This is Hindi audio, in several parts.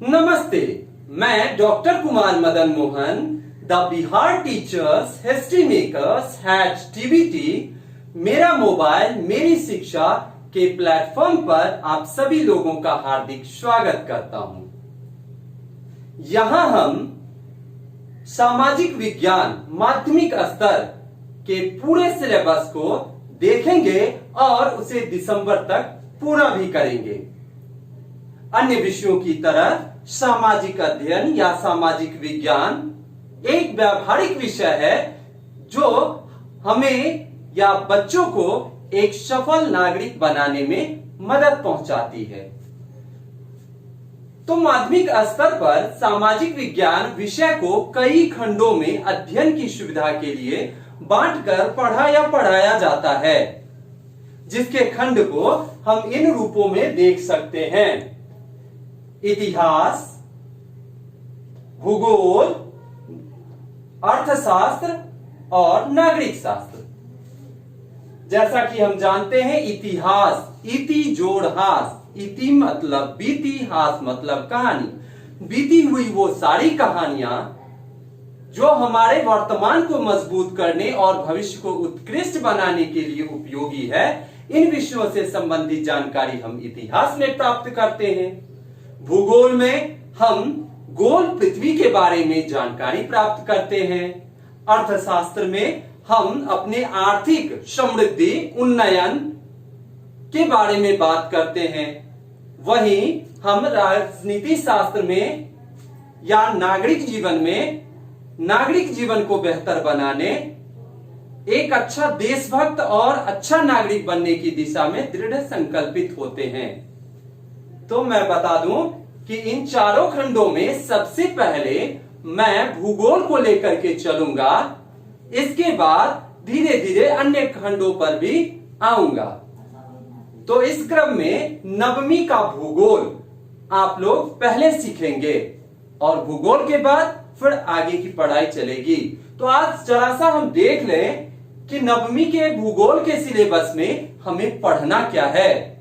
नमस्ते, मैं doctor Kumar Madan Mohan, the Bihar teachers history makers #TBT मेरा मोबाइल मेरी शिक्षा के प्लेटफॉर्म पर आप सभी लोगों का हार्दिक स्वागत करता हूं। यहां हम सामाजिक विज्ञान माध्यमिक स्तर के पूरे सिलेबस को देखेंगे और उसे दिसंबर तक पूरा भी करेंगे। अन्य विषयों की तरह सामाजिक अध्ययन या सामाजिक विज्ञान एक व्यावहारिक विषय है जो हमें या बच्चों को एक सफल नागरिक बनाने में मदद पहुंचाती है। तो माध्यमिक स्तर पर सामाजिक विज्ञान विषय को कई खंडों में अध्ययन की सुविधा के लिए बांटकर पढ़ा या पढ़ाया जाता है, जिसके खंड को हम इन रूपों में देख सकते हैं: इतिहास, भूगोल, अर्थशास्त्र और नागरिक शास्त्र। जैसा कि हम जानते हैं, इतिहास, इति जोड़ हास, इति मतलब बीती, हास मतलब कहानी। बीती हुई वो सारी कहानियां जो हमारे वर्तमान को मजबूत करने और भविष्य को उत्कृष्ट बनाने के लिए उपयोगी है, इन विषयों से संबंधित जानकारी हम इतिहास में प्राप्त करते हैं। भूगोल में हम गोल पृथ्वी के बारे में जानकारी प्राप्त करते हैं। अर्थशास्त्र में हम अपने आर्थिक समृद्धि उन्नयन के बारे में बात करते हैं। वहीं हम राजनीति शास्त्र में या नागरिक जीवन में नागरिक जीवन को बेहतर बनाने, एक अच्छा देशभक्त और अच्छा नागरिक बनने की दिशा में दृढ़ संकल्पित होते हैं। तो मैं बता दूं कि इन चारों खंडों में सबसे पहले मैं भूगोल को लेकर के चलूंगा, इसके बाद धीरे धीरे अन्य खंडों पर भी आऊंगा। तो इस क्रम में नववीं का भूगोल आप लोग पहले सीखेंगे और भूगोल के बाद फिर आगे की पढ़ाई चलेगी। तो आज जरा सा हम देख लें कि नववीं के भूगोल के सिलेबस में हमें पढ़ना क्या है।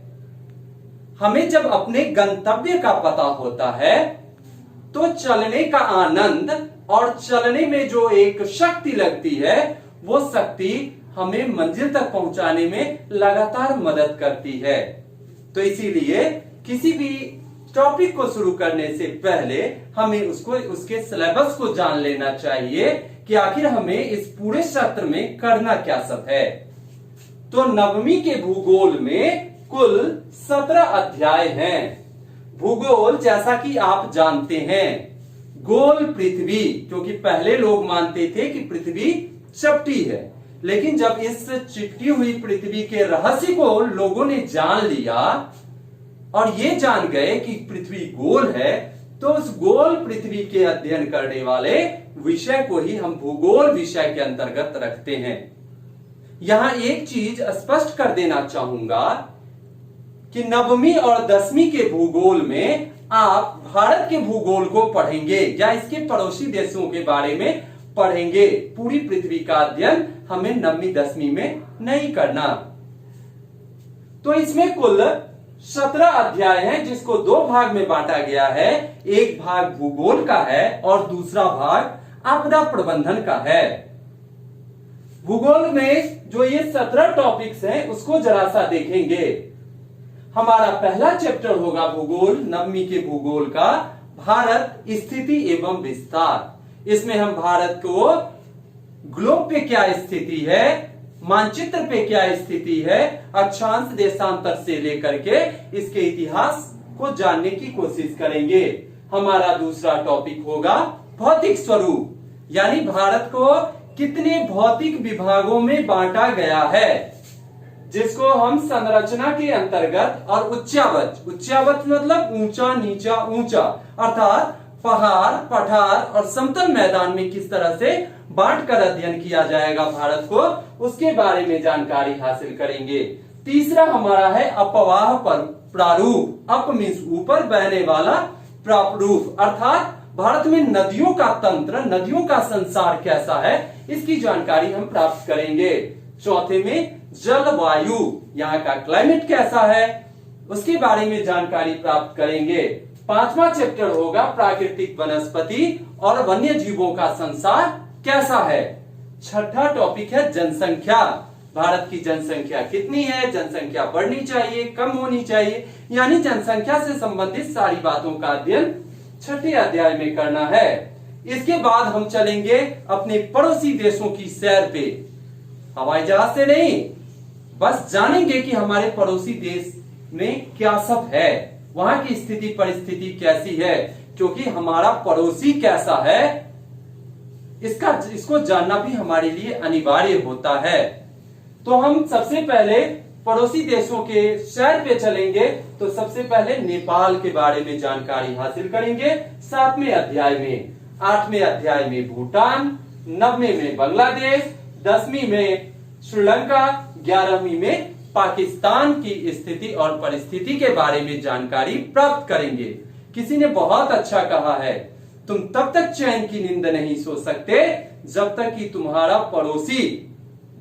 हमें जब अपने गंतव्य का पता होता है तो चलने का आनंद और चलने में जो एक शक्ति लगती है, वो शक्ति हमें मंजिल तक पहुंचाने में लगातार मदद करती है। तो इसीलिए किसी भी टॉपिक को शुरू करने से पहले हमें उसके सिलेबस को जान लेना चाहिए कि आखिर हमें इस पूरे सत्र में करना क्या सब है। तो नववीं के भूगोल में कुल 17 अध्याय हैं। भूगोल, जैसा कि आप जानते हैं, गोल पृथ्वी, क्योंकि पहले लोग मानते थे कि पृथ्वी चपटी है, लेकिन जब इस चिपटी हुई पृथ्वी के रहस्य को लोगों ने जान लिया और ये जान गए कि पृथ्वी गोल है, तो उस गोल पृथ्वी के अध्ययन करने वाले विषय को ही हम भूगोल विषय के अंतर्गत रखते हैं। यहां एक चीज स्पष्ट कर देना चाहूंगा कि नववीं और 10वीं के भूगोल में आप भारत के भूगोल को पढ़ेंगे या इसके पड़ोसी देशों के बारे में पढ़ेंगे। पूरी पृथ्वी का अध्ययन हमें 9वीं 10वीं में नहीं करना। तो इसमें कुल 17 अध्याय हैं, जिसको 2 भाग में बांटा गया है। एक भाग भूगोल का है और दूसरा भाग आपदा प्रबंधन का है। भूगोल में जो ये 17 टॉपिक्स हैं, उसको जरा सा देखेंगे। हमारा पहला चैप्टर होगा भूगोल, 9वीं के भूगोल का, भारत स्थिति एवं विस्तार। इसमें हम भारत को ग्लोब पे क्या स्थिति है, मानचित्र पे क्या स्थिति है, अक्षांश देशांतर से लेकर के इसके इतिहास को जानने की कोशिश करेंगे। हमारा दूसरा टॉपिक होगा भौतिक स्वरूप, यानी भारत को कितने भौतिक विभागों में बांटा गया है, जिसको हम संरचना के अंतर्गत और उच्चावच मतलब ऊंचा नीचा ऊंचा, अर्थात पहाड़ पठार और समतल मैदान में किस तरह से बांटकर अध्ययन किया जाएगा भारत को, उसके बारे में जानकारी हासिल करेंगे। तीसरा हमारा है अपवाह पर प्रारूप। अप मीन्स ऊपर बहने वाला, प्रारूप अर्थात भारत में नदियों का तंत्र, नदियों का संसार कैसा है, इसकी जानकारी हम प्राप्त करेंगे। चौथे में जलवायु, यहाँ का क्लाइमेट कैसा है, उसके बारे में जानकारी प्राप्त करेंगे। 5वां चैप्टर होगा प्राकृतिक वनस्पति और वन्य जीवों का संसार कैसा है। छठा टॉपिक है जनसंख्या। भारत की जनसंख्या कितनी है, जनसंख्या बढ़नी चाहिए, कम होनी चाहिए, यानी जनसंख्या से संबंधित सारी बातों का अध्ययन छठे अध्याय में करना है। इसके बाद हम चलेंगे अपने पड़ोसी देशों की सैर पे। हवाई जहाज से नहीं, बस जानेंगे कि हमारे पड़ोसी देश में क्या सब है, वहां की स्थिति परिस्थिति कैसी है, क्योंकि हमारा पड़ोसी कैसा है इसको जानना भी हमारे लिए अनिवार्य होता है। तो हम सबसे पहले पड़ोसी देशों के सैर पे चलेंगे। तो सबसे पहले नेपाल के बारे में जानकारी हासिल करेंगे 7वें अध्याय में, 8वें अध्याय में भूटान, 9वें में बांग्लादेश, 10वीं में श्रीलंका, 11वीं में पाकिस्तान की स्थिति और परिस्थिति के बारे में जानकारी प्राप्त करेंगे। किसी ने बहुत अच्छा कहा है, तुम तब तक चैन की नींद नहीं सो सकते जब तक कि तुम्हारा पड़ोसी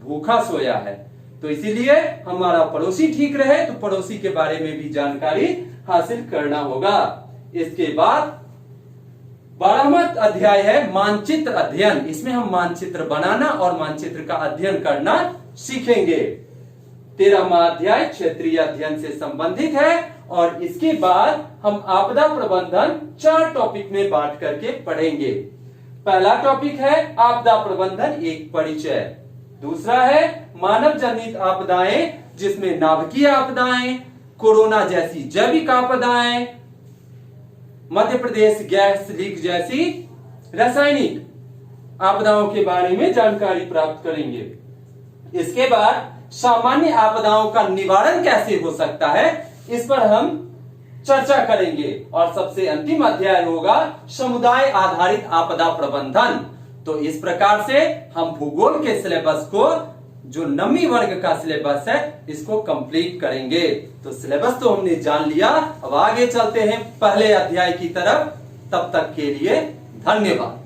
भूखा सोया है। तो इसीलिए हमारा पड़ोसी ठीक रहे तो पड़ोसी के बारे में भी जानकारी हासिल करना होगा। इसके बाद 12वां अध्याय है मानचित्र अध्ययन। इसमें हम मानचित्र बनाना और मानचित्र का अध्ययन करना सीखेंगे। 13वां अध्याय क्षेत्रीय अध्ययन से संबंधित है और इसके बाद हम आपदा प्रबंधन 4 टॉपिक में बांट करके पढ़ेंगे। पहला टॉपिक है आपदा प्रबंधन एक परिचय, दूसरा है मानव जनित आपदाएं जिसमें नाभिकीय आपदाएं, कोरोना जैसी जैविक आपदाएं, मध्य प्रदेश गैस लीक जैसी रासायनिक आपदाओं के बारे में जानकारी प्राप्त करेंगे। इसके बाद सामान्य आपदाओं का निवारण कैसे हो सकता है इस पर हम चर्चा करेंगे और सबसे अंतिम अध्याय होगा समुदाय आधारित आपदा प्रबंधन। तो इस प्रकार से हम भूगोल के सिलेबस को, जो 9वीं वर्ग का सिलेबस है, इसको कंप्लीट करेंगे। तो सिलेबस तो हमने जान लिया, अब आगे चलते हैं पहले अध्याय की तरफ। तब तक के लिए धन्यवाद।